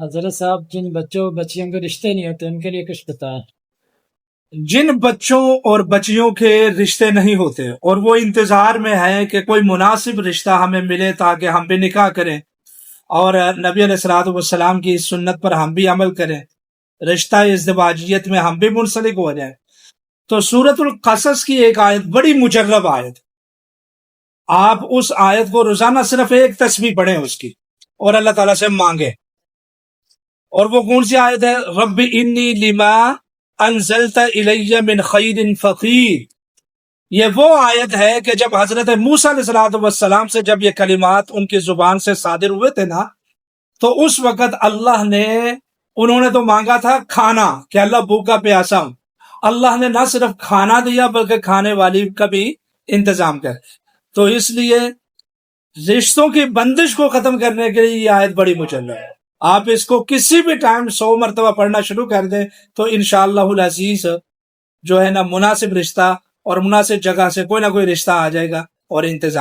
حضرت صاحب جن بچوں بچیوں کے رشتے نہیں ہوتے ان کے لیے کچھ بتائیں۔ جن بچوں اور بچیوں کے رشتے نہیں ہوتے اور وہ انتظار میں ہے کہ کوئی مناسب رشتہ ہمیں ملے تاکہ ہم بھی نکاح کریں اور نبی علیہ الصلوۃ والسلام کی اس سنت پر ہم بھی عمل کریں، رشتہ ازدواجیت میں ہم بھی منسلک ہو جائیں، تو سورۃ القصص کی ایک آیت بڑی مجرب آیت، آپ اس آیت کو روزانہ صرف ایک تسبیح پڑھیں اس کی اور اللہ تعالیٰ سے مانگیں۔ اور وہ کون سی آیت ہے؟ رب انی لما انزلت الی من خیر فقیر۔ یہ وہ آیت ہے کہ جب حضرت موسیٰ علیہ السلام سے جب یہ کلمات ان کی زبان سے صادر ہوئے تھے نا، تو اس وقت اللہ نے، انہوں نے تو مانگا تھا کھانا کہ اللہ بھوکا پیاسا ہوں، اللہ نے نہ صرف کھانا دیا بلکہ کھانے والی کا بھی انتظام کر۔ تو اس لیے رشتوں کی بندش کو ختم کرنے کے لیے یہ آیت بڑی مجلل ہے، آپ اس کو کسی بھی ٹائم 100 مرتبہ پڑھنا شروع کر دیں تو انشاءاللہ العزیز جو ہے نا مناسب رشتہ اور مناسب جگہ سے کوئی نہ کوئی رشتہ آ جائے گا اور انتظام